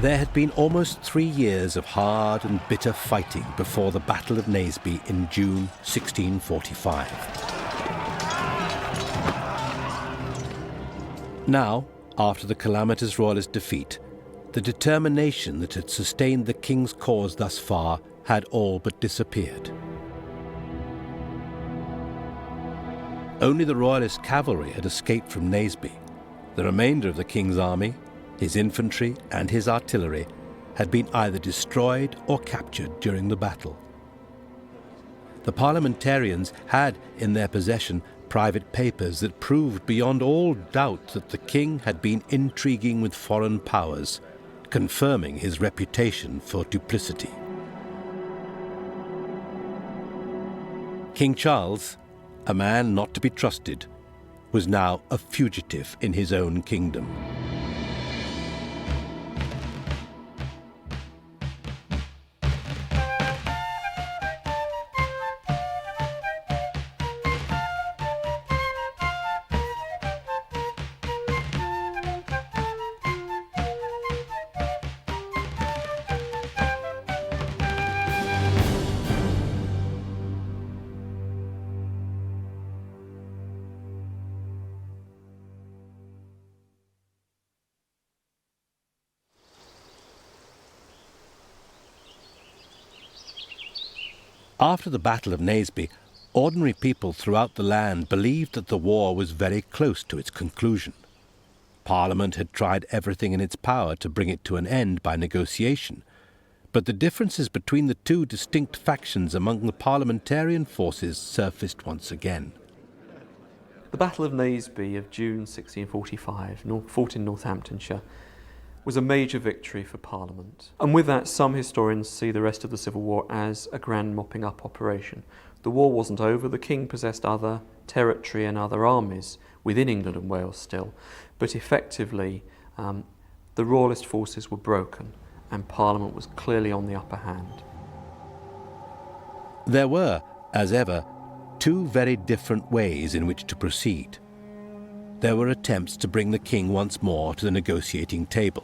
There had been almost 3 years of hard and bitter fighting before the Battle of Naseby in June 1645. Now, after the calamitous Royalist defeat, the determination that had sustained the king's cause thus far had all but disappeared. Only the Royalist cavalry had escaped from Naseby. The remainder of the king's army, his infantry and his artillery, had been either destroyed or captured during the battle. The parliamentarians had in their possession private papers that proved beyond all doubt that the king had been intriguing with foreign powers, confirming his reputation for duplicity. King Charles, a man not to be trusted, was now a fugitive in his own kingdom. After the Battle of Naseby, ordinary people throughout the land believed that the war was very close to its conclusion. Parliament had tried everything in its power to bring it to an end by negotiation, but the differences between the two distinct factions among the parliamentarian forces surfaced once again. The Battle of Naseby of June 1645, fought in Northamptonshire, was a major victory for Parliament. And with that, some historians see the rest of the Civil War as a grand mopping-up operation. The war wasn't over. The king possessed other territory and other armies within England and Wales still, but effectively the Royalist forces were broken and Parliament was clearly on the upper hand. There were, as ever, two very different ways in which to proceed. There were attempts to bring the king once more to the negotiating table.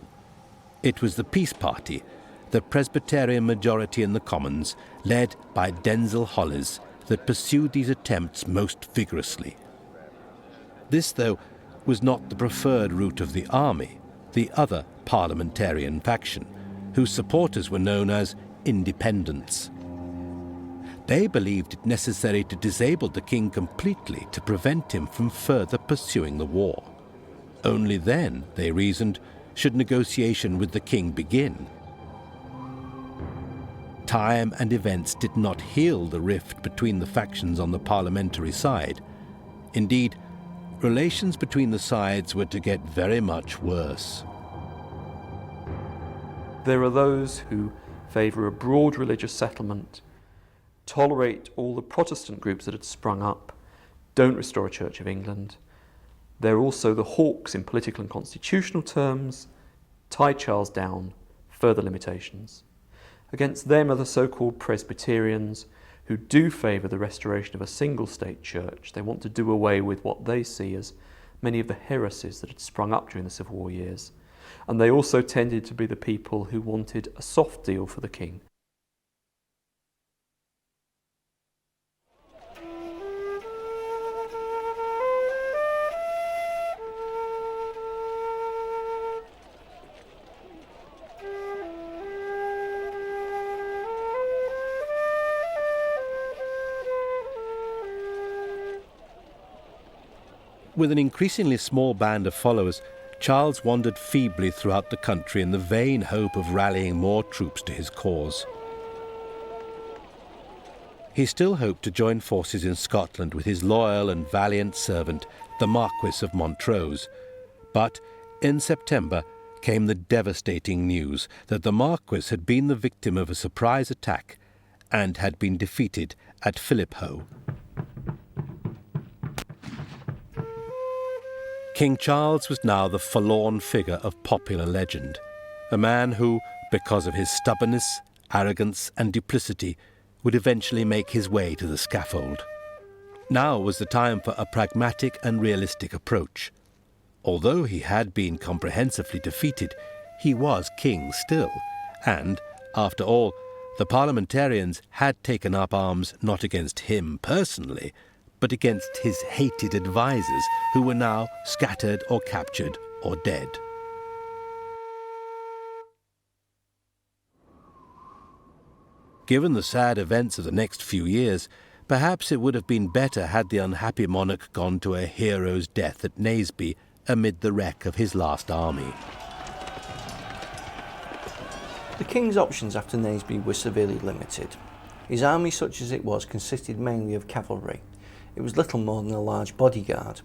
It was the Peace Party, the Presbyterian majority in the Commons, led by Denzil Hollis, that pursued these attempts most vigorously. This, though, was not the preferred route of the army, the other parliamentarian faction, whose supporters were known as independents. They believed it necessary to disable the king completely to prevent him from further pursuing the war. Only then, they reasoned, should negotiation with the king begin. Time and events did not heal the rift between the factions on the parliamentary side. Indeed, relations between the sides were to get very much worse. There are those who favour a broad religious settlement, tolerate all the Protestant groups that had sprung up, don't restore a Church of England. They're also the hawks in political and constitutional terms, tie Charles down, further limitations. Against them are the so-called Presbyterians, who do favour the restoration of a single state church. They want to do away with what they see as many of the heresies that had sprung up during the Civil War years. And they also tended to be the people who wanted a soft deal for the king. With an increasingly small band of followers, Charles wandered feebly throughout the country in the vain hope of rallying more troops to his cause. He still hoped to join forces in Scotland with his loyal and valiant servant, the Marquis of Montrose. But in September came the devastating news that the Marquis had been the victim of a surprise attack and had been defeated at Philiphaugh. King Charles was now the forlorn figure of popular legend, a man who, because of his stubbornness, arrogance and duplicity, would eventually make his way to the scaffold. Now was the time for a pragmatic and realistic approach. Although he had been comprehensively defeated, he was king still, and, after all, the parliamentarians had taken up arms not against him personally, but against his hated advisers, who were now scattered or captured or dead. Given the sad events of the next few years, perhaps it would have been better had the unhappy monarch gone to a hero's death at Naseby amid the wreck of his last army. The king's options after Naseby were severely limited. His army, such as it was, consisted mainly of cavalry. It was little more than a large bodyguard.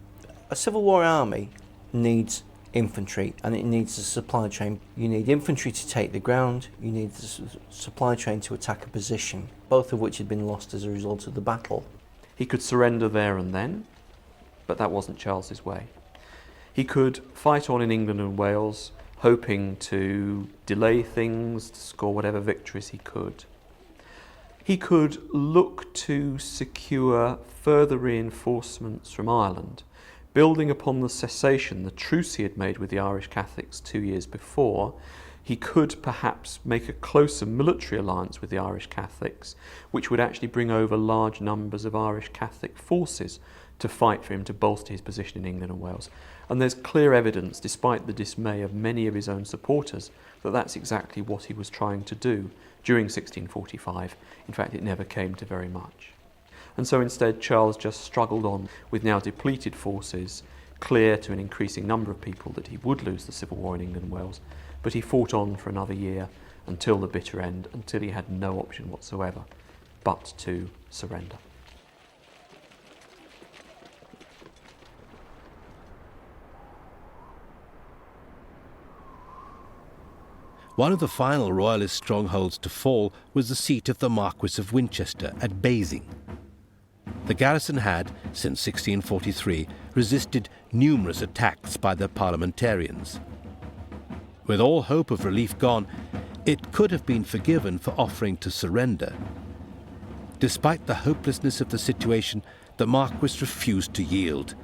A Civil War army needs infantry, and it needs a supply chain. You need infantry to take the ground, you need the supply chain to attack a position, both of which had been lost as a result of the battle. He could surrender there and then, but that wasn't Charles's way. He could fight on in England and Wales, hoping to delay things, to score whatever victories he could. He could look to secure further reinforcements from Ireland, building upon the cessation, the truce he had made with the Irish Catholics 2 years before. He could perhaps make a closer military alliance with the Irish Catholics, which would actually bring over large numbers of Irish Catholic forces to fight for him to bolster his position in England and Wales. And there's clear evidence, despite the dismay of many of his own supporters, that that's exactly what he was trying to do during 1645. In fact, it never came to very much. And so instead, Charles just struggled on with now depleted forces, clear to an increasing number of people that he would lose the Civil War in England and Wales, but he fought on for another year until the bitter end, until he had no option whatsoever but to surrender. One of the final royalist strongholds to fall was the seat of the Marquis of Winchester at Basing. The garrison had, since 1643, resisted numerous attacks by the parliamentarians. With all hope of relief gone, it could have been forgiven for offering to surrender. Despite the hopelessness of the situation, the Marquis refused to yield,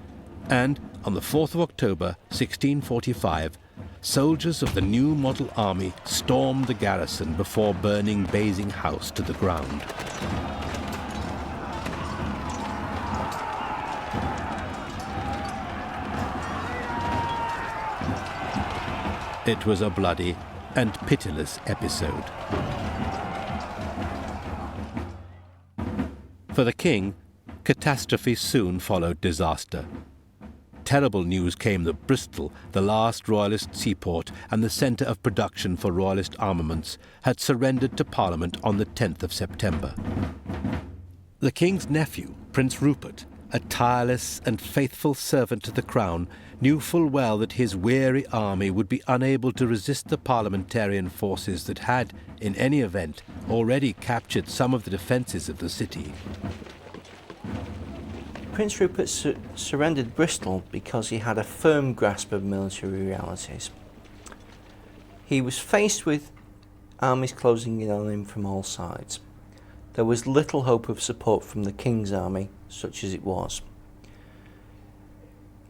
and on the 4th of October 1645, soldiers of the new model army stormed the garrison before burning Basing House to the ground. It was a bloody and pitiless episode. For the king, catastrophe soon followed disaster. Terrible news came that Bristol, the last Royalist seaport and the centre of production for Royalist armaments, had surrendered to Parliament on the 10th of September. The king's nephew, Prince Rupert, a tireless and faithful servant to the crown, knew full well that his weary army would be unable to resist the parliamentarian forces that had, in any event, already captured some of the defences of the city. Prince Rupert surrendered Bristol because he had a firm grasp of military realities. He was faced with armies closing in on him from all sides. There was little hope of support from the king's army, such as it was.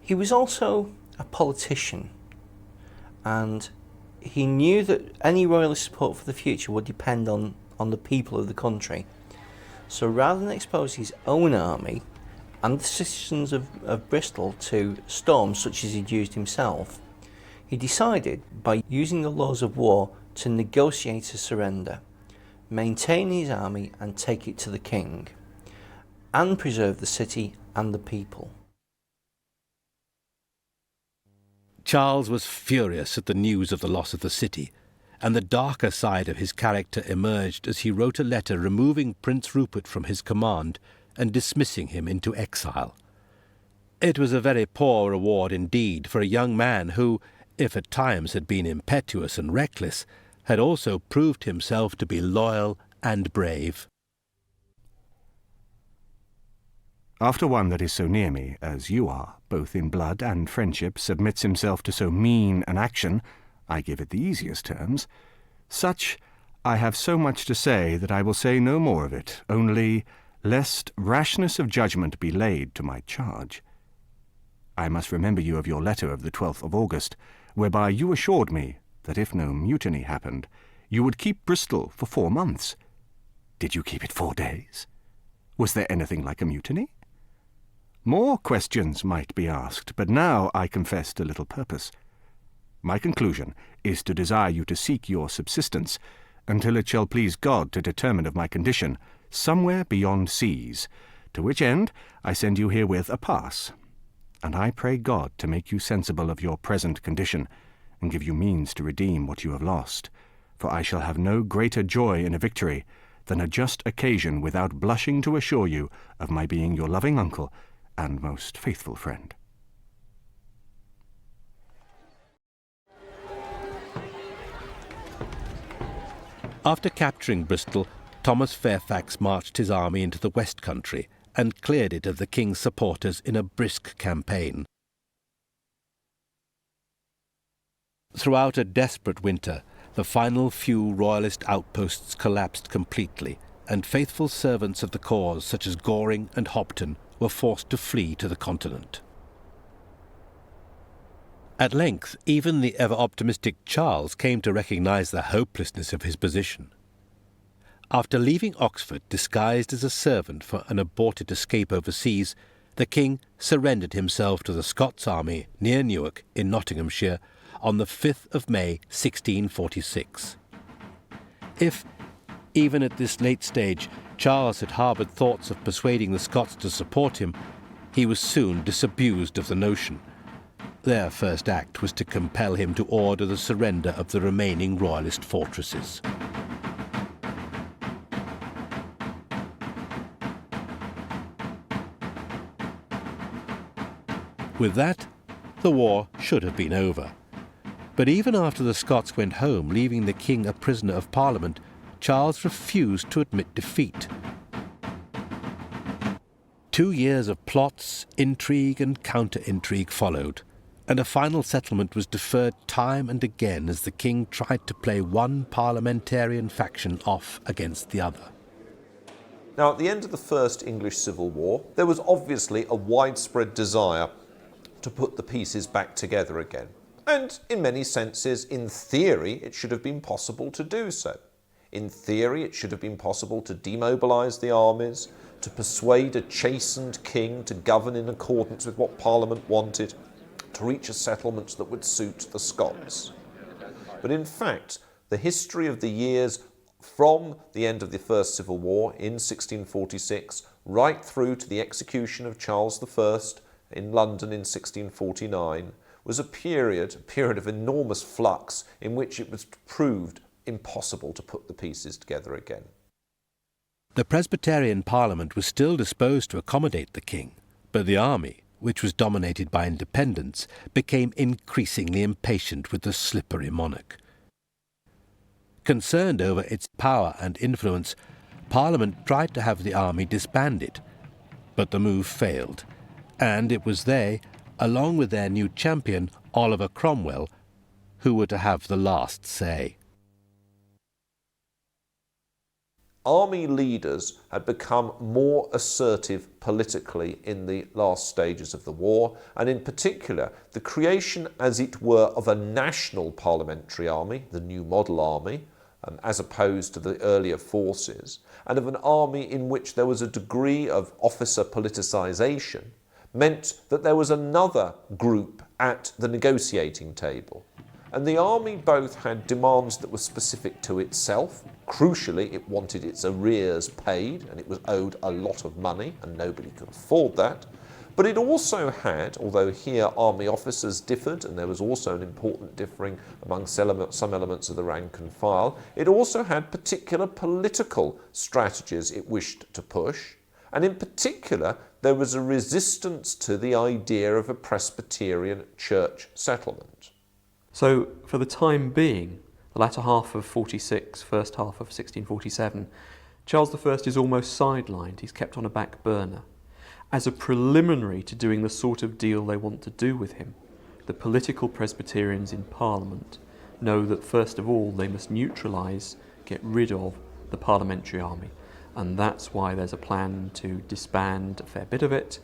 He was also a politician, and he knew that any royalist support for the future would depend on the people of the country. So rather than expose his own army and the citizens of Bristol to storms such as he'd used himself, he decided, by using the laws of war, to negotiate a surrender, maintain his army and take it to the king, and preserve the city and the people. Charles was furious at the news of the loss of the city, and the darker side of his character emerged as he wrote a letter removing Prince Rupert from his command and dismissing him into exile. It was a very poor reward indeed for a young man who, if at times had been impetuous and reckless, had also proved himself to be loyal and brave. After one that is so near me as you are, both in blood and friendship, submits himself to so mean an action, I give it the easiest terms, such I have so much to say that I will say no more of it, only lest rashness of judgment be laid to my charge. I must remember you of your letter of the 12th of August, whereby you assured me, that if no mutiny happened, you would keep Bristol for 4 months. Did you keep it 4 days? Was there anything like a mutiny? More questions might be asked, but now I confess to little purpose. My conclusion is to desire you to seek your subsistence until it shall please God to determine of my condition somewhere beyond seas, to which end I send you herewith a pass. And I pray God to make you sensible of your present condition, and give you means to redeem what you have lost. For I shall have no greater joy in a victory than a just occasion without blushing to assure you of my being your loving uncle and most faithful friend. After capturing Bristol, Thomas Fairfax marched his army into the West Country and cleared it of the king's supporters in a brisk campaign. Throughout a desperate winter, the final few Royalist outposts collapsed completely, and faithful servants of the cause such as Goring and Hopton were forced to flee to the continent. At length, even the ever-optimistic Charles came to recognise the hopelessness of his position. After leaving Oxford disguised as a servant for an aborted escape overseas, the king surrendered himself to the Scots army near Newark in Nottinghamshire on the 5th of May 1646. If, even at this late stage, Charles had harboured thoughts of persuading the Scots to support him, he was soon disabused of the notion. Their first act was to compel him to order the surrender of the remaining Royalist fortresses. With that, the war should have been over. But even after the Scots went home, leaving the king a prisoner of Parliament, Charles refused to admit defeat. 2 years of plots, intrigue and counter-intrigue followed, and a final settlement was deferred time and again as the king tried to play one parliamentarian faction off against the other. Now, at the end of the First English Civil War, there was obviously a widespread desire to put the pieces back together again. And in many senses, in theory, it should have been possible to do so. In theory, it should have been possible to demobilise the armies, to persuade a chastened king to govern in accordance with what Parliament wanted, to reach a settlement that would suit the Scots. But in fact, the history of the years from the end of the First Civil War in 1646 right through to the execution of Charles I in London in 1649 was a period of enormous flux in which it was proved impossible to put the pieces together again. The Presbyterian Parliament was still disposed to accommodate the king, but the army, which was dominated by independents, became increasingly impatient with the slippery monarch. Concerned over its power and influence, Parliament tried to have the army disbanded, but the move failed, and it was they, along with their new champion, Oliver Cromwell, who were to have the last say. Army leaders had become more assertive politically in the last stages of the war, and in particular the creation, as it were, of a national parliamentary army, the new model army, as opposed to the earlier forces, and of an army in which there was a degree of officer politicisation, meant that there was another group at the negotiating table. And the army both had demands that were specific to itself. Crucially, it wanted its arrears paid, and it was owed a lot of money, and nobody could afford that. But it also had, although here army officers differed, and there was also an important differing among some elements of the rank and file, it also had particular political strategies it wished to push. And in particular, there was a resistance to the idea of a Presbyterian church settlement. So, for the time being, the latter half of 46, first half of 1647, Charles I is almost sidelined. He's kept on a back burner. As a preliminary to doing the sort of deal they want to do with him, the political Presbyterians in Parliament know that first of all they must neutralise, get rid of the parliamentary army. And that's why there's a plan to disband a fair bit of it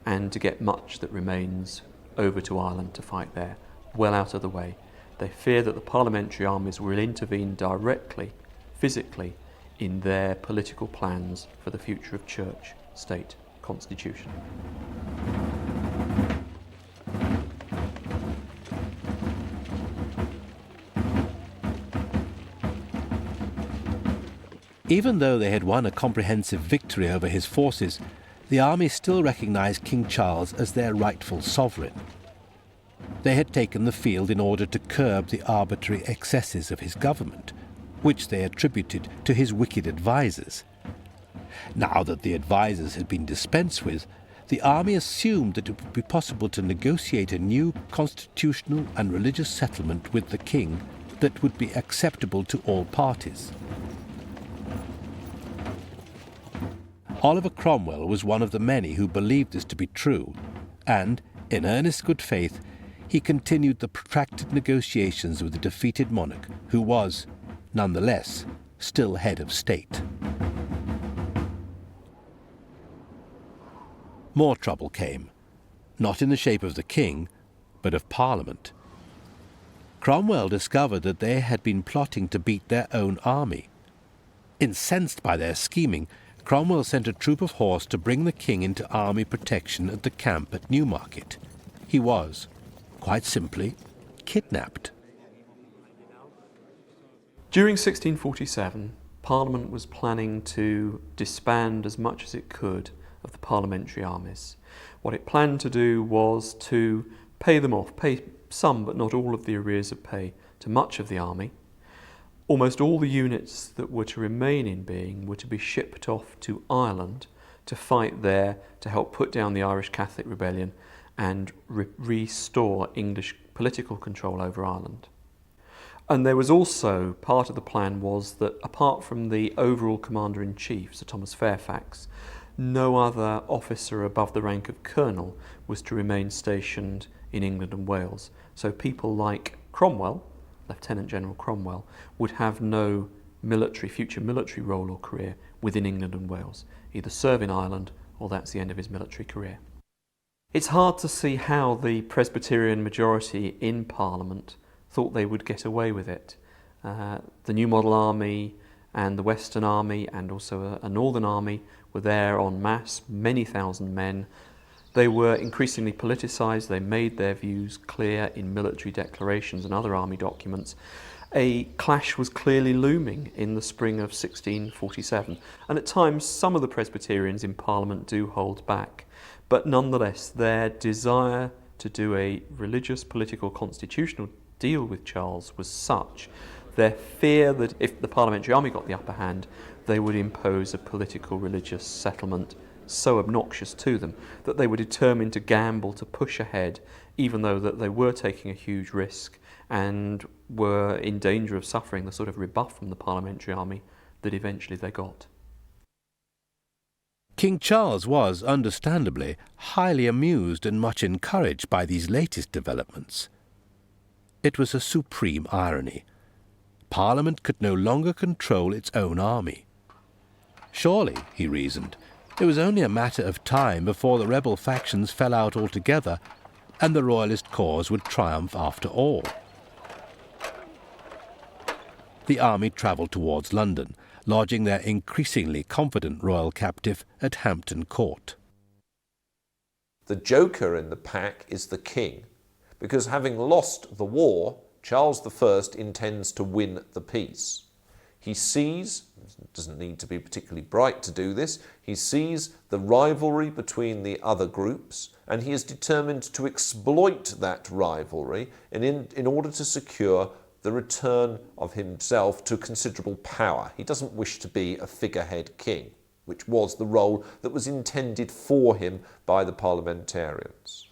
and to get much that remains over to Ireland to fight there, well out of the way, They fear that the parliamentary armies will intervene directly, physically, in their political plans for the future of church, state, constitution. Even though they had won a comprehensive victory over his forces, the army still recognised King Charles as their rightful sovereign. They had taken the field in order to curb the arbitrary excesses of his government, which they attributed to his wicked advisers. Now that the advisers had been dispensed with, the army assumed that it would be possible to negotiate a new constitutional and religious settlement with the king that would be acceptable to all parties. Oliver Cromwell was one of the many who believed this to be true, and, in earnest good faith, he continued the protracted negotiations with the defeated monarch, who was, nonetheless, still head of state. More trouble came, not in the shape of the king, but of Parliament. Cromwell discovered that they had been plotting to beat their own army. Incensed by their scheming, Cromwell sent a troop of horse to bring the king into army protection at the camp at Newmarket. He was, quite simply, kidnapped. During 1647, Parliament was planning to disband as much as it could of the parliamentary armies. What it planned to do was to pay them off, pay some but not all of the arrears of pay to much of the army. Almost all the units that were to remain in being were to be shipped off to Ireland to fight there to help put down the Irish Catholic rebellion and restore English political control over Ireland. And there was also, part of the plan was that apart from the overall Commander-in-Chief, Sir Thomas Fairfax, no other officer above the rank of colonel was to remain stationed in England and Wales. So people like Cromwell, Lieutenant General Cromwell, would have no future military role or career within England and Wales, either serve in Ireland or that's the end of his military career. It's hard to see how the Presbyterian majority in Parliament thought they would get away with it. The New Model Army and the Western Army and also a Northern Army were there en masse, many thousand men. They were increasingly politicised. They made their views clear in military declarations and other army documents. A clash was clearly looming in the spring of 1647, and at times some of the Presbyterians in Parliament do hold back. But nonetheless, their desire to do a religious, political, constitutional deal with Charles was such, their fear that if the parliamentary army got the upper hand, they would impose a political religious settlement so obnoxious to them that they were determined to gamble, to push ahead, even though that they were taking a huge risk and were in danger of suffering the sort of rebuff from the parliamentary army that eventually they got. King Charles was, understandably, highly amused and much encouraged by these latest developments. It was a supreme irony. Parliament could no longer control its own army. Surely, he reasoned, it was only a matter of time before the rebel factions fell out altogether and the Royalist cause would triumph after all. The army travelled towards London, lodging their increasingly confident royal captive at Hampton Court. The joker in the pack is the king, because having lost the war, Charles I intends to win the peace. He sees, doesn't need to be particularly bright to do this, he sees the rivalry between the other groups, and he is determined to exploit that rivalry in order to secure the return of himself to considerable power. He doesn't wish to be a figurehead king, which was the role that was intended for him by the parliamentarians.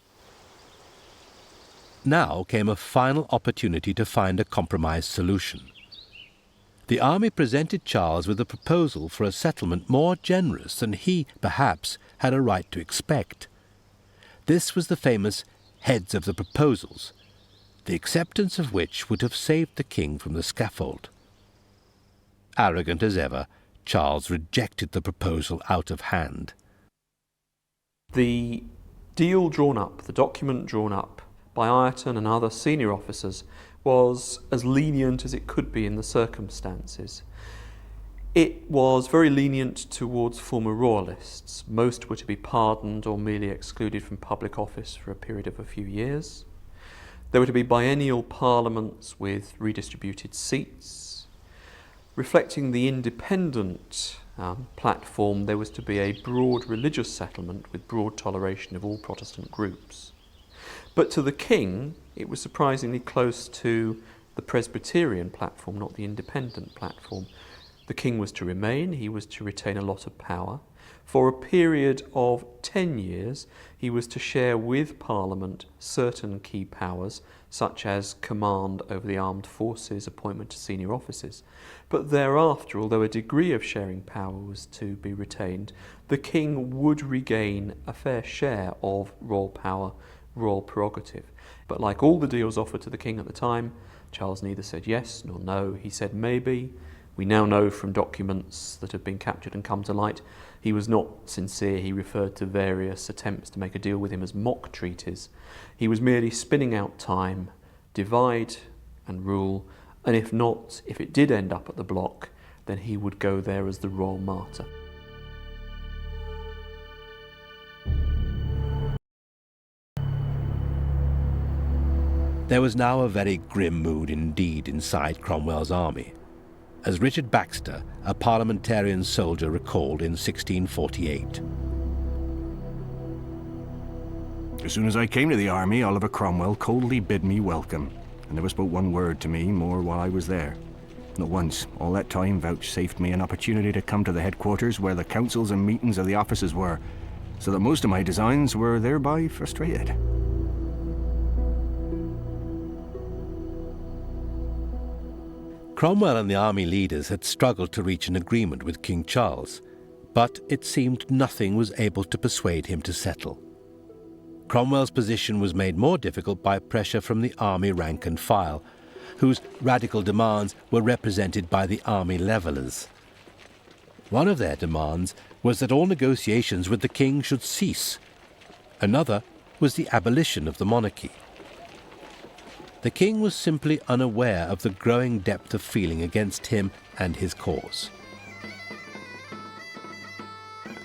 Now came a final opportunity to find a compromise solution. The army presented Charles with a proposal for a settlement more generous than he, perhaps, had a right to expect. This was the famous heads of the proposals, the acceptance of which would have saved the king from the scaffold. Arrogant as ever, Charles rejected the proposal out of hand. The deal drawn up, the document drawn up by Ireton and other senior officers was as lenient as it could be in the circumstances. It was very lenient towards former Royalists. Most were to be pardoned or merely excluded from public office for a period of a few years. There were to be biennial parliaments with redistributed seats. Reflecting the independent platform, there was to be a broad religious settlement with broad toleration of all Protestant groups. But to the king, it was surprisingly close to the Presbyterian platform, not the independent platform. The king was to remain, he was to retain a lot of power. For a period of 10 years, he was to share with Parliament certain key powers, such as command over the armed forces, appointment to senior offices. But thereafter, although a degree of sharing power was to be retained, the king would regain a fair share of royal power, royal prerogative. But like all the deals offered to the king at the time, Charles neither said yes nor no. He said maybe. We now know from documents that have been captured and come to light, he was not sincere. He referred to various attempts to make a deal with him as mock treaties. He was merely spinning out time, divide and rule, and if not, if it did end up at the block, then he would go there as the royal martyr. There was now a very grim mood indeed inside Cromwell's army, as Richard Baxter, a parliamentarian soldier, recalled in 1648. As soon as I came to the army, Oliver Cromwell coldly bid me welcome, and never spoke one word to me more while I was there. Not once, all that time, vouchsafed me an opportunity to come to the headquarters where the councils and meetings of the officers were, so that most of my designs were thereby frustrated. Cromwell and the army leaders had struggled to reach an agreement with King Charles, but it seemed nothing was able to persuade him to settle. Cromwell's position was made more difficult by pressure from the army rank and file, whose radical demands were represented by the army levellers. One of their demands was that all negotiations with the king should cease. Another was the abolition of the monarchy. The king was simply unaware of the growing depth of feeling against him and his cause.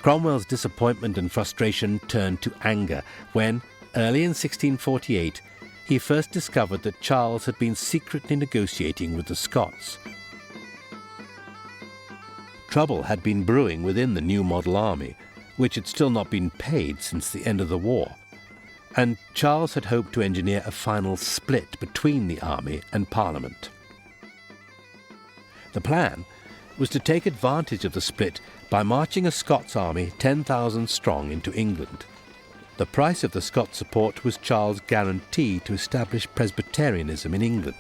Cromwell's disappointment and frustration turned to anger when, early in 1648, he first discovered that Charles had been secretly negotiating with the Scots. Trouble had been brewing within the new model army, which had still not been paid since the end of the war, and Charles had hoped to engineer a final split between the army and Parliament. The plan was to take advantage of the split by marching a Scots army 10,000 strong into England. The price of the Scots support was Charles' guarantee to establish Presbyterianism in England.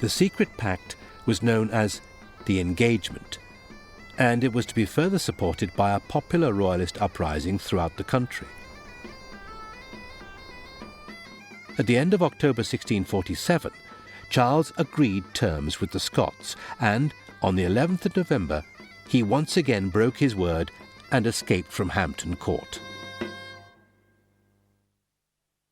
The secret pact was known as the Engagement, and it was to be further supported by a popular Royalist uprising throughout the country. At the end of October 1647, Charles agreed terms with the Scots, and on the 11th of November, he once again broke his word and escaped from Hampton Court.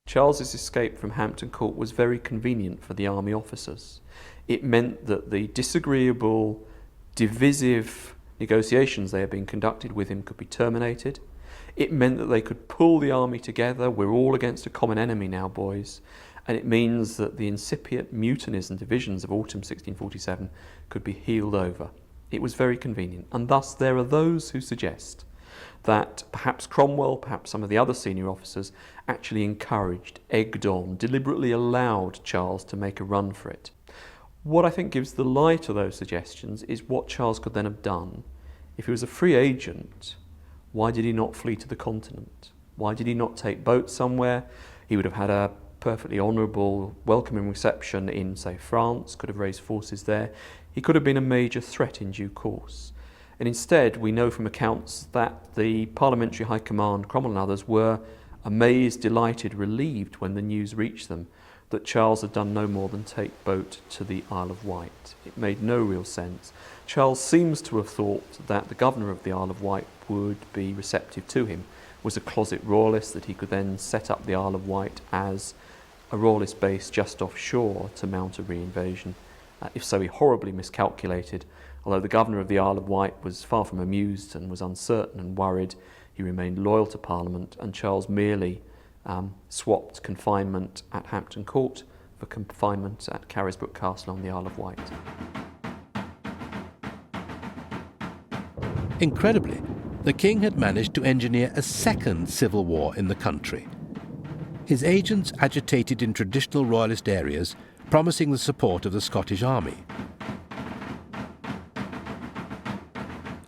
Charles's escape from Hampton Court was very convenient for the army officers. It meant that the disagreeable, divisive negotiations they had been conducted with him could be terminated. It meant that they could pull the army together. We're all against a common enemy now, boys. And it means that the incipient mutinies and divisions of autumn 1647 could be healed over. It was very convenient. And thus there are those who suggest that perhaps Cromwell, perhaps some of the other senior officers, actually encouraged, egged on, deliberately allowed Charles to make a run for it. What I think gives the lie to those suggestions is what Charles could then have done. If he was a free agent, why did he not flee to the continent? Why did he not take boat somewhere? He would have had a perfectly honourable, welcoming reception in, say, France, could have raised forces there. He could have been a major threat in due course. And instead, we know from accounts that the parliamentary high command, Cromwell and others, were amazed, delighted, relieved when the news reached them that Charles had done no more than take boat to the Isle of Wight. It made no real sense. Charles seems to have thought that the governor of the Isle of Wight would be receptive to him, was a closet royalist, that he could then set up the Isle of Wight as a Royalist base just offshore to mount a reinvasion. If so, he horribly miscalculated. Although the governor of the Isle of Wight was far from amused and was uncertain and worried, he remained loyal to Parliament, and Charles merely swapped confinement at Hampton Court for confinement at Carisbrooke Castle on the Isle of Wight. Incredibly, the king had managed to engineer a second civil war in the country. His agents agitated in traditional Royalist areas, promising the support of the Scottish army.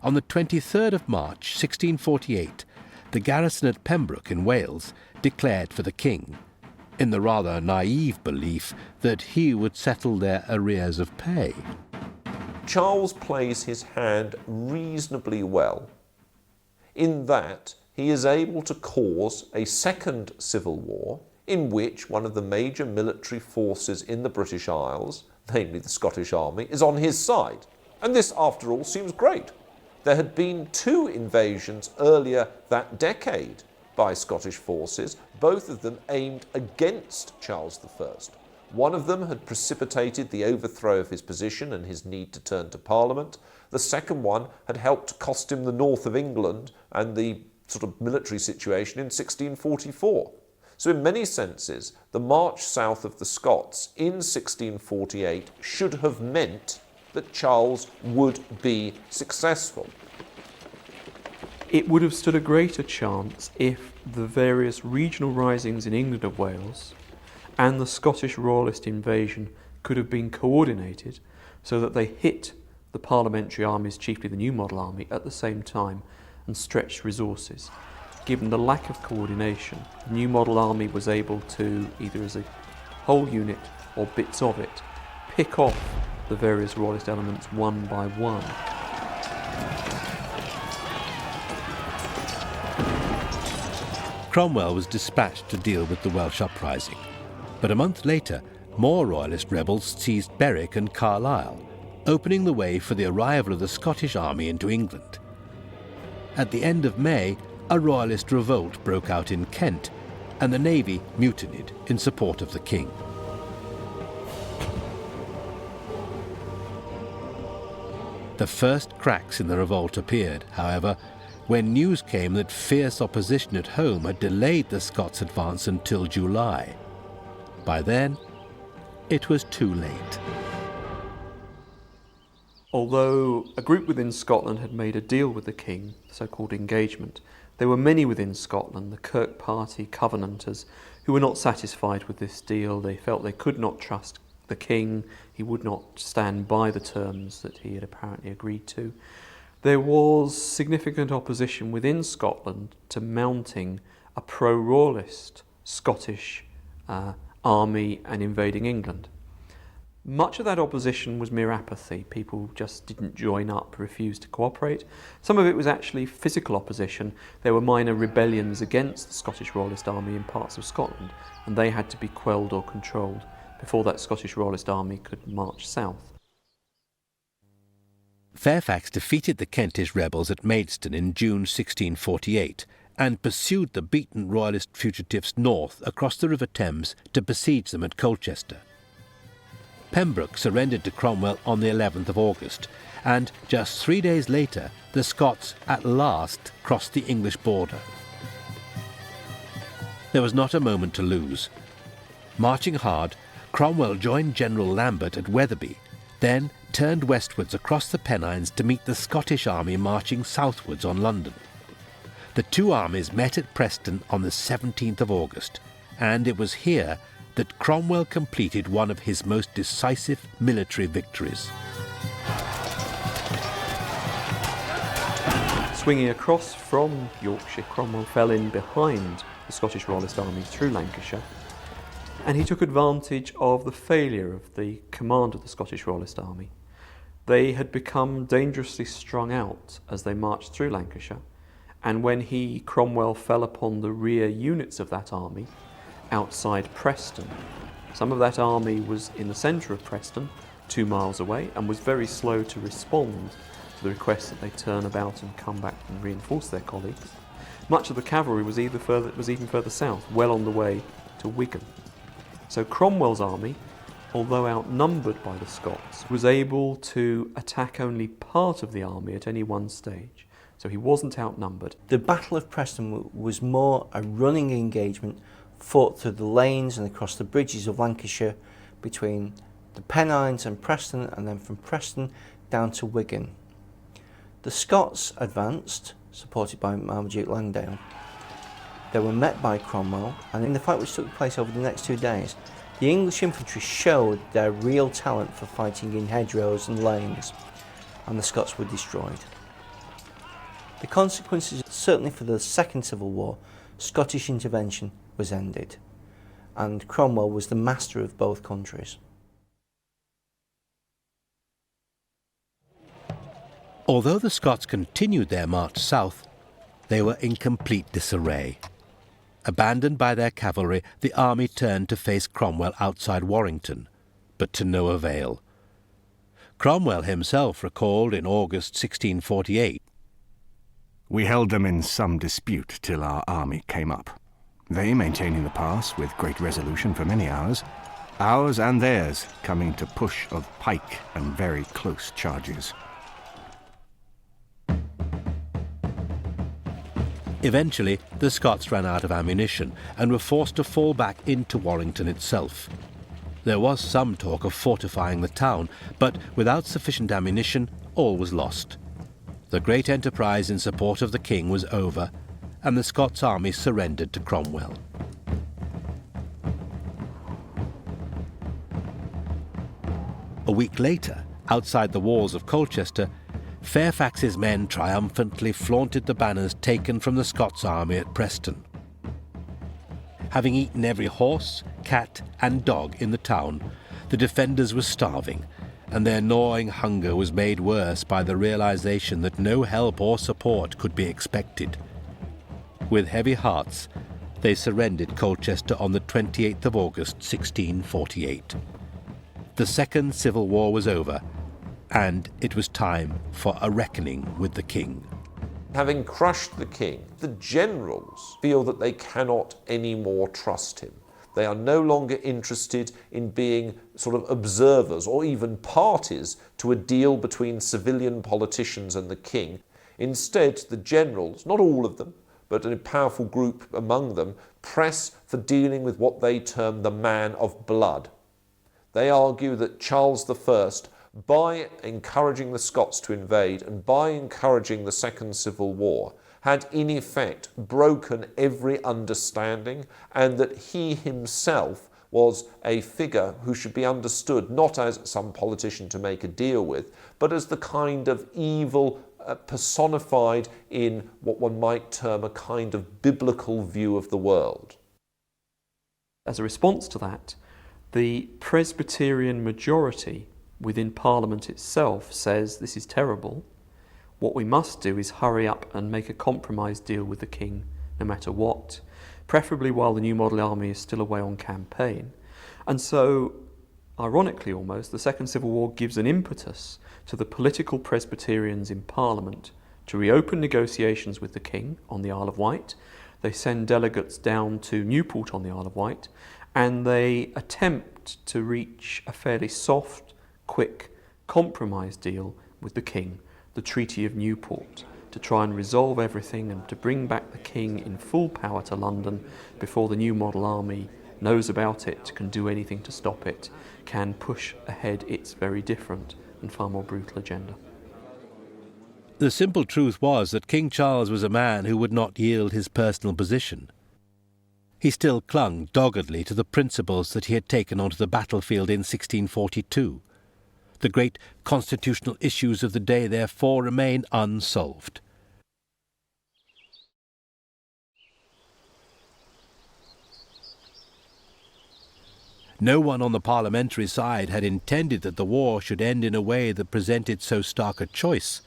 On the 23rd of March 1648, the garrison at Pembroke in Wales declared for the king, in the rather naive belief that he would settle their arrears of pay. Charles plays his hand reasonably well in that he is able to cause a second civil war in which one of the major military forces in the British Isles, namely the Scottish army, is on his side. And this, after all, seems great. There had been 2 invasions earlier that decade by Scottish forces, both of them aimed against Charles I. One of them had precipitated the overthrow of his position and his need to turn to Parliament. The second one had helped cost him the north of England and the sort of military situation in 1644. So in many senses, the march south of the Scots in 1648 should have meant that Charles would be successful. It would have stood a greater chance if the various regional risings in England and Wales and the Scottish Royalist invasion could have been coordinated so that they hit the parliamentary armies, chiefly the New Model Army, at the same time and stretched resources. Given the lack of coordination, the New Model Army was able to, either as a whole unit or bits of it, pick off the various Royalist elements one by one. Cromwell was dispatched to deal with the Welsh uprising, but a month later, more Royalist rebels seized Berwick and Carlisle, opening the way for the arrival of the Scottish army into England. At the end of May, a Royalist revolt broke out in Kent, and the navy mutinied in support of the king. The first cracks in the revolt appeared, however, when news came that fierce opposition at home had delayed the Scots' advance until July. By then, it was too late. Although a group within Scotland had made a deal with the king, the so-called engagement, there were many within Scotland, the Kirk Party Covenanters, who were not satisfied with this deal. They felt they could not trust the king. He would not stand by the terms that he had apparently agreed to. There was significant opposition within Scotland to mounting a pro-royalist Scottish army and invading England. Much of that opposition was mere apathy. People just didn't join up, refused to cooperate. Some of it was actually physical opposition. There were minor rebellions against the Scottish Royalist Army in parts of Scotland, and they had to be quelled or controlled before that Scottish Royalist Army could march south. Fairfax defeated the Kentish rebels at Maidstone in June 1648 and pursued the beaten Royalist fugitives north across the River Thames to besiege them at Colchester. Pembroke surrendered to Cromwell on the 11th of August, and just 3 days later, the Scots at last crossed the English border. There was not a moment to lose. Marching hard, Cromwell joined General Lambert at Wetherby, then turned westwards across the Pennines to meet the Scottish army marching southwards on London. The two armies met at Preston on the 17th of August, and it was here that Cromwell completed one of his most decisive military victories. Swinging across from Yorkshire, Cromwell fell in behind the Scottish Royalist army through Lancashire, and he took advantage of the failure of the command of the Scottish Royalist army. They had become dangerously strung out as they marched through Lancashire, and when Cromwell, fell upon the rear units of that army outside Preston, some of that army was in the centre of Preston, 2 miles away, and was very slow to respond to the request that they turn about and come back and reinforce their colleagues. Much of the cavalry was even further south, well on the way to Wigan. So Cromwell's army, although outnumbered by the Scots, was able to attack only part of the army at any one stage. So he wasn't outnumbered. The Battle of Preston was more a running engagement fought through the lanes and across the bridges of Lancashire between the Pennines and Preston, and then from Preston down to Wigan. The Scots advanced, supported by Marmaduke Langdale. They were met by Cromwell, and in the fight which took place over the next 2 days, the English infantry showed their real talent for fighting in hedgerows and lanes, and the Scots were destroyed. The consequences, certainly for the Second Civil War, Scottish intervention was ended, and Cromwell was the master of both countries. Although the Scots continued their march south, they were in complete disarray. Abandoned by their cavalry, the army turned to face Cromwell outside Warrington, but to no avail. Cromwell himself recalled in August 1648, "We held them in some dispute till our army came up, they maintaining the pass with great resolution for many hours, ours and theirs coming to push of pike and very close charges." Eventually, the Scots ran out of ammunition and were forced to fall back into Warrington itself. There was some talk of fortifying the town, but without sufficient ammunition, all was lost. The great enterprise in support of the king was over, and the Scots army surrendered to Cromwell. A week later, outside the walls of Colchester, Fairfax's men triumphantly flaunted the banners taken from the Scots army at Preston. Having eaten every horse, cat and dog in the town, the defenders were starving, and their gnawing hunger was made worse by the realization that no help or support could be expected. With heavy hearts, they surrendered Colchester on the 28th of August, 1648. The Second Civil War was over, and it was time for a reckoning with the king. Having crushed the king, the generals feel that they cannot anymore trust him. They are no longer interested in being sort of observers or even parties to a deal between civilian politicians and the king. Instead, the generals, not all of them, but a powerful group among them, press for dealing with what they term the man of blood. They argue that Charles I, by encouraging the Scots to invade and by encouraging the Second Civil War, had in effect broken every understanding, and that he himself was a figure who should be understood not as some politician to make a deal with, but as the kind of evil personified in what one might term a kind of biblical view of the world. As a response to that, the Presbyterian majority within Parliament itself says this is terrible. What we must do is hurry up and make a compromise deal with the king, no matter what, preferably while the New Model Army is still away on campaign. And so, ironically almost, the Second Civil War gives an impetus to the political Presbyterians in Parliament to reopen negotiations with the king on the Isle of Wight. They send delegates down to Newport on the Isle of Wight, and they attempt to reach a fairly soft, quick compromise deal with the king, the Treaty of Newport, to try and resolve everything and to bring back the king in full power to London before the New Model Army knows about it, can do anything to stop it, can push ahead its very different and far more brutal agenda. The simple truth was that King Charles was a man who would not yield his personal position. He still clung doggedly to the principles that he had taken onto the battlefield in 1642. The great constitutional issues of the day therefore remain unsolved. No one on the parliamentary side had intended that the war should end in a way that presented so stark a choice,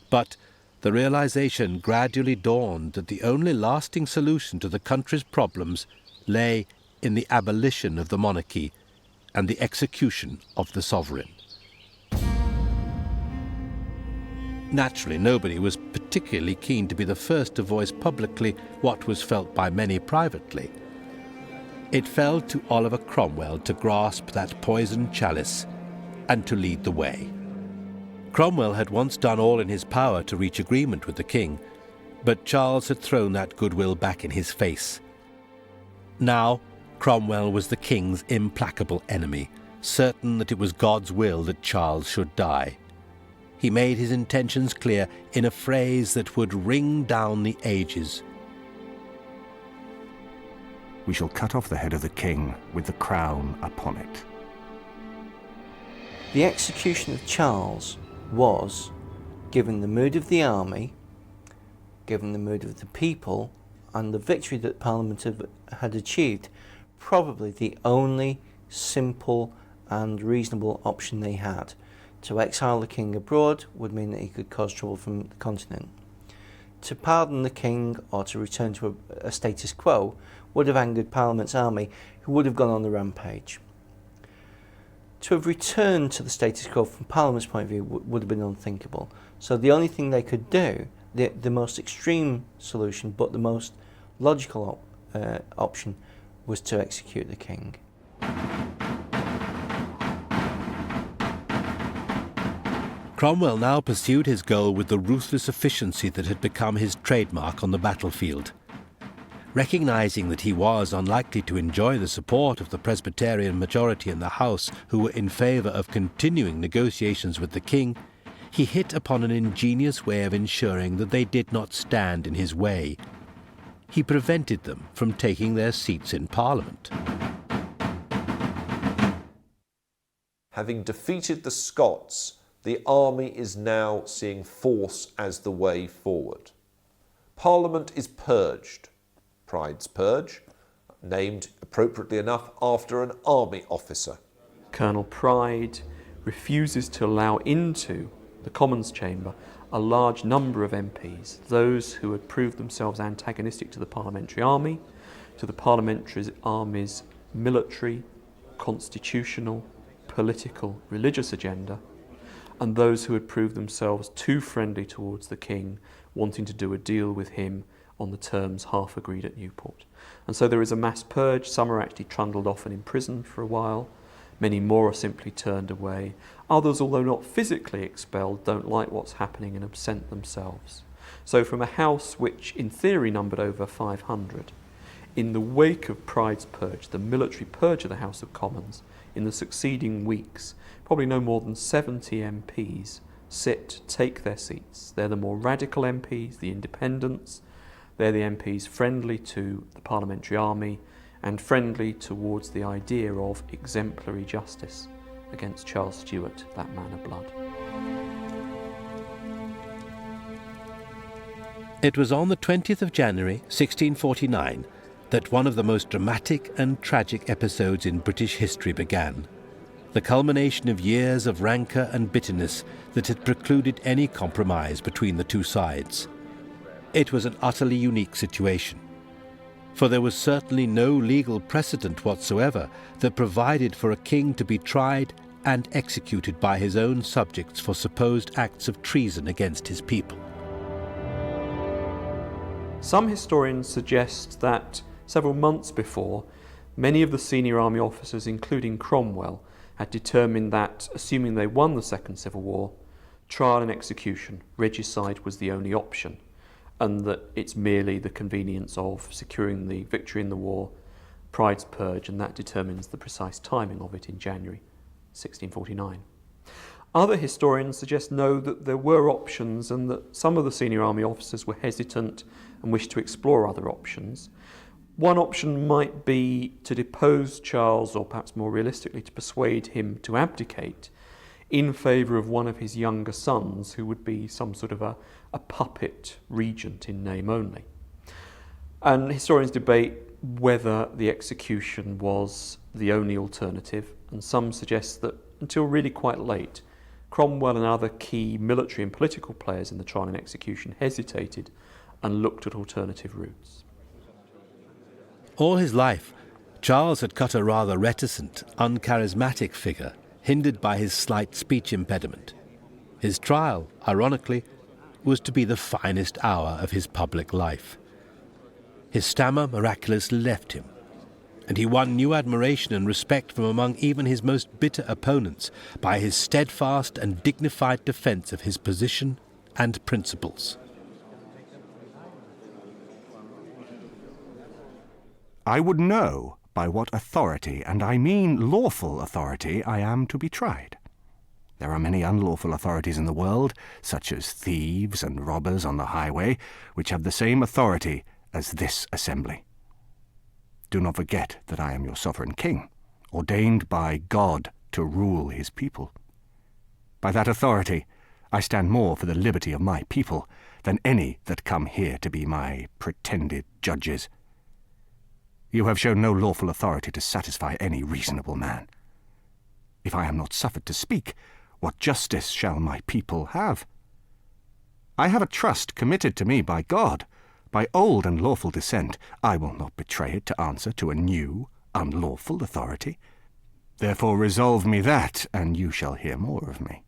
but the realization gradually dawned that the only lasting solution to the country's problems lay in the abolition of the monarchy and the execution of the sovereign. Naturally, nobody was particularly keen to be the first to voice publicly what was felt by many privately. It fell to Oliver Cromwell to grasp that poisoned chalice and to lead the way. Cromwell had once done all in his power to reach agreement with the king, but Charles had thrown that goodwill back in his face. Now, Cromwell was the king's implacable enemy, certain that it was God's will that Charles should die. He made his intentions clear in a phrase that would ring down the ages. We shall cut off the head of the king with the crown upon it. The execution of Charles was, given the mood of the army, given the mood of the people, and the victory that Parliament had achieved, probably the only simple and reasonable option they had. To exile the king abroad would mean that he could cause trouble from the continent. To pardon the king or to return to a status quo would have angered Parliament's army, who would have gone on the rampage. To have returned to the status quo from Parliament's point of view would have been unthinkable. So the only thing they could do, the most extreme solution but the most logical option, was to execute the king. Cromwell now pursued his goal with the ruthless efficiency that had become his trademark on the battlefield. Recognizing that he was unlikely to enjoy the support of the Presbyterian majority in the House, who were in favour of continuing negotiations with the king, he hit upon an ingenious way of ensuring that they did not stand in his way. He prevented them from taking their seats in Parliament. Having defeated the Scots, the army is now seeing force as the way forward. Parliament is purged. Pride's purge, named appropriately enough after an army officer. Colonel Pride refuses to allow into the Commons chamber a large number of MPs, those who had proved themselves antagonistic to the parliamentary army, to the parliamentary army's military, constitutional, political, religious agenda, and those who had proved themselves too friendly towards the king, wanting to do a deal with him on the terms half agreed at Newport. And so there is a mass purge. Some are actually trundled off and imprisoned for a while. Many more are simply turned away. Others, although not physically expelled, don't like what's happening and absent themselves. So from a house which in theory numbered over 500, in the wake of Pride's purge, the military purge of the House of Commons, in the succeeding weeks, probably no more than 70 MPs take their seats. They're the more radical MPs, the independents. They're the MPs friendly to the parliamentary army and friendly towards the idea of exemplary justice against Charles Stuart, that man of blood. It was on the 20th of January, 1649, that one of the most dramatic and tragic episodes in British history began. The culmination of years of rancour and bitterness that had precluded any compromise between the two sides. It was an utterly unique situation, for there was certainly no legal precedent whatsoever that provided for a king to be tried and executed by his own subjects for supposed acts of treason against his people. Some historians suggest that several months before, many of the senior army officers, including Cromwell, had determined that, assuming they won the Second Civil War, trial and execution, regicide, was the only option, and that it's merely the convenience of securing the victory in the war, Pride's purge, and that determines the precise timing of it in January 1649. Other historians suggest no, that there were options and that some of the senior army officers were hesitant and wished to explore other options. One option might be to depose Charles, or perhaps more realistically to persuade him to abdicate in favour of one of his younger sons, who would be some sort of a puppet regent in name only. And historians debate whether the execution was the only alternative, and some suggest that until really quite late, Cromwell and other key military and political players in the trial and execution hesitated and looked at alternative routes. All his life, Charles had cut a rather reticent, uncharismatic figure, hindered by his slight speech impediment. His trial, ironically, was to be the finest hour of his public life. His stammer miraculously left him, and he won new admiration and respect from among even his most bitter opponents by his steadfast and dignified defence of his position and principles. I would know by what authority, and I mean lawful authority, I am to be tried. There are many unlawful authorities in the world, such as thieves and robbers on the highway, which have the same authority as this assembly. Do not forget that I am your sovereign king, ordained by God to rule his people. By that authority, I stand more for the liberty of my people than any that come here to be my pretended judges. You have shown no lawful authority to satisfy any reasonable man. If I am not suffered to speak, what justice shall my people have? I have a trust committed to me by God. By old and lawful descent, I will not betray it to answer to a new, unlawful authority. Therefore resolve me that, and you shall hear more of me.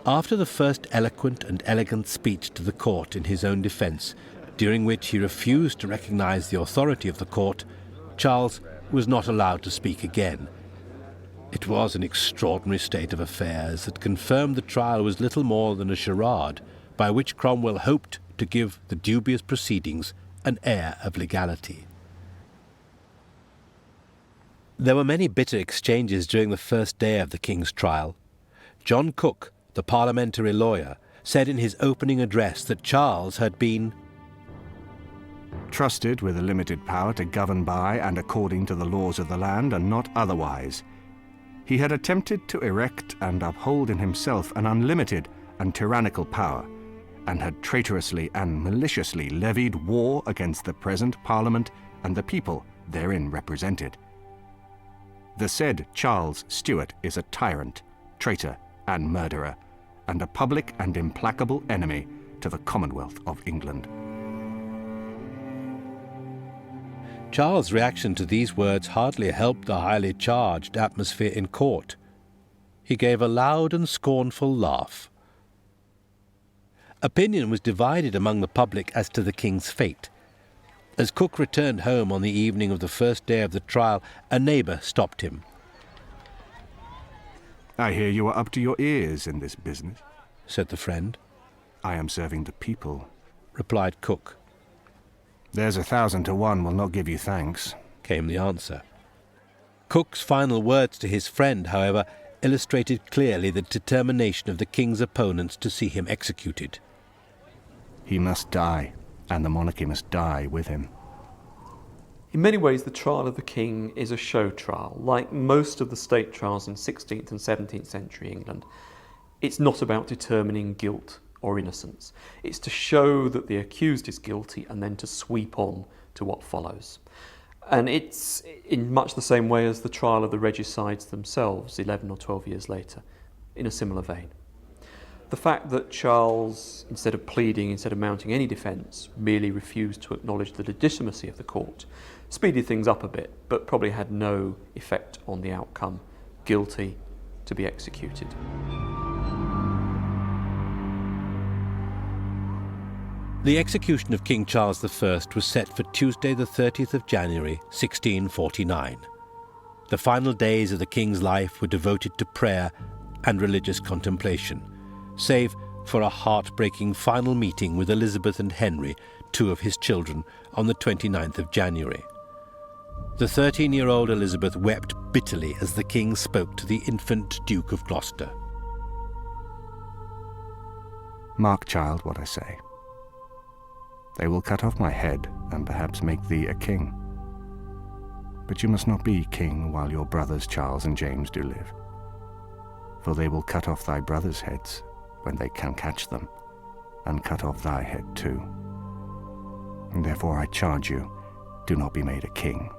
After the first eloquent and elegant speech to the court in his own defence, during which he refused to recognise the authority of the court, Charles was not allowed to speak again. It was an extraordinary state of affairs that confirmed the trial was little more than a charade, by which Cromwell hoped to give the dubious proceedings an air of legality. There were many bitter exchanges during the first day of the King's trial. John Cook, the parliamentary lawyer, said in his opening address that Charles had been trusted with a limited power to govern by and according to the laws of the land, and not otherwise. He had attempted to erect and uphold in himself an unlimited and tyrannical power, and had traitorously and maliciously levied war against the present Parliament and the people therein represented. The said Charles Stuart is a tyrant, traitor, and murderer, and a public and implacable enemy to the Commonwealth of England. Charles' reaction to these words hardly helped the highly charged atmosphere in court. He gave a loud and scornful laugh. Opinion was divided among the public as to the King's fate. As Cook returned home on the evening of the first day of the trial, a neighbour stopped him. I hear you are up to your ears in this business, said the friend. I am serving the people, replied Cook. There's 1,000 to 1 will not give you thanks, came the answer. Cook's final words to his friend, however, illustrated clearly the determination of the King's opponents to see him executed. He must die, and the monarchy must die with him. In many ways, the trial of the king is a show trial. Like most of the state trials in 16th and 17th century England, it's not about determining guilt or innocence. It's to show that the accused is guilty and then to sweep on to what follows. And it's in much the same way as the trial of the regicides themselves 11 or 12 years later, in a similar vein. The fact that Charles, instead of pleading, instead of mounting any defence, merely refused to acknowledge the legitimacy of the court, speeded things up a bit, but probably had no effect on the outcome. Guilty, to be executed. The execution of King Charles I was set for Tuesday the 30th of January, 1649. The final days of the King's life were devoted to prayer and religious contemplation, save for a heartbreaking final meeting with Elizabeth and Henry, two of his children, on the 29th of January. The 13-year-old Elizabeth wept bitterly as the King spoke to the infant Duke of Gloucester. Mark, child, what I say. They will cut off my head and perhaps make thee a king. But you must not be king while your brothers Charles and James do live. For they will cut off thy brothers' heads when they can catch them, and cut off thy head too. And therefore I charge you, do not be made a king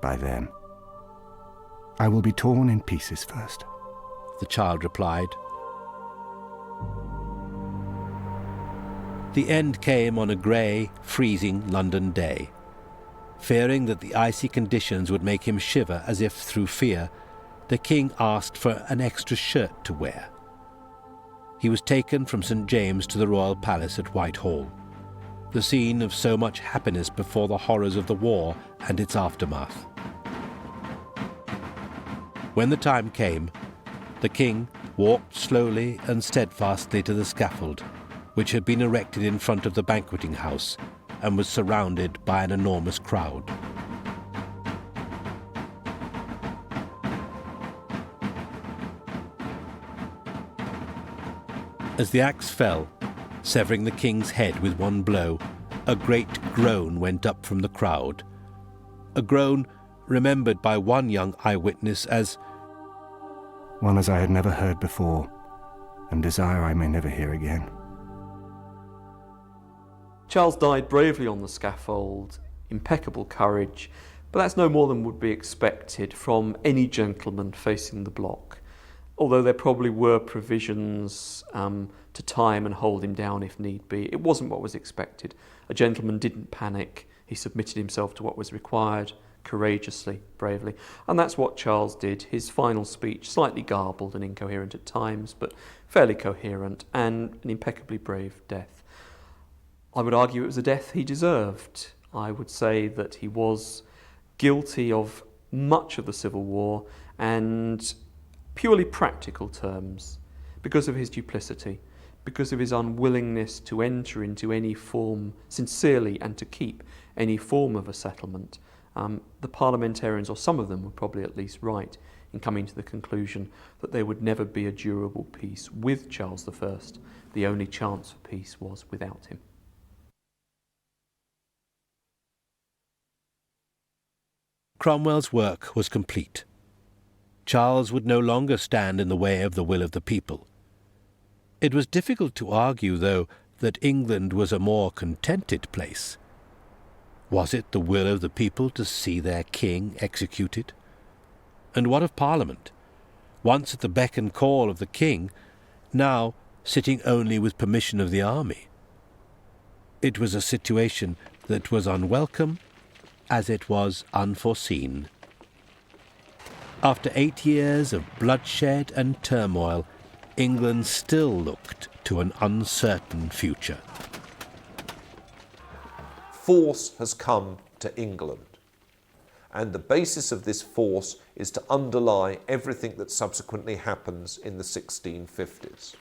by them. I will be torn in pieces first. The child replied. The end came on a grey, freezing London day. Fearing that the icy conditions would make him shiver as if through fear, the King asked for an extra shirt to wear. He was taken from St. James to the royal palace at Whitehall. the scene of so much happiness before the horrors of the war and its aftermath. When the time came, the king walked slowly and steadfastly to the scaffold, which had been erected in front of the banqueting house and was surrounded by an enormous crowd. As the axe fell, severing the king's head with one blow, a great groan went up from the crowd, a groan remembered by one young eyewitness as one as I had never heard before, and desire I may never hear again. Charles died bravely on the scaffold, impeccable courage, but that's no more than would be expected from any gentleman facing the block, although there probably were provisions to tie him and hold him down if need be. It wasn't what was expected. A gentleman didn't panic. He submitted himself to what was required, courageously, bravely. And that's what Charles did. His final speech, slightly garbled and incoherent at times, but fairly coherent, and an impeccably brave death. I would argue it was a death he deserved. I would say that he was guilty of much of the Civil War, and purely practical terms, because of his duplicity, because of his unwillingness to enter into any form sincerely and to keep any form of a settlement. The parliamentarians, or some of them, were probably at least right in coming to the conclusion that there would never be a durable peace with Charles I. The only chance for peace was without him. Cromwell's work was complete. Charles would no longer stand in the way of the will of the people. It was difficult to argue, though, that England was a more contented place. Was it the will of the people to see their king executed? And what of Parliament? Once at the beck and call of the king, now sitting only with permission of the army. It was a situation that was unwelcome as it was unforeseen. After 8 years of bloodshed and turmoil, England still looked to an uncertain future. Force has come to England, and the basis of this force is to underlie everything that subsequently happens in the 1650s.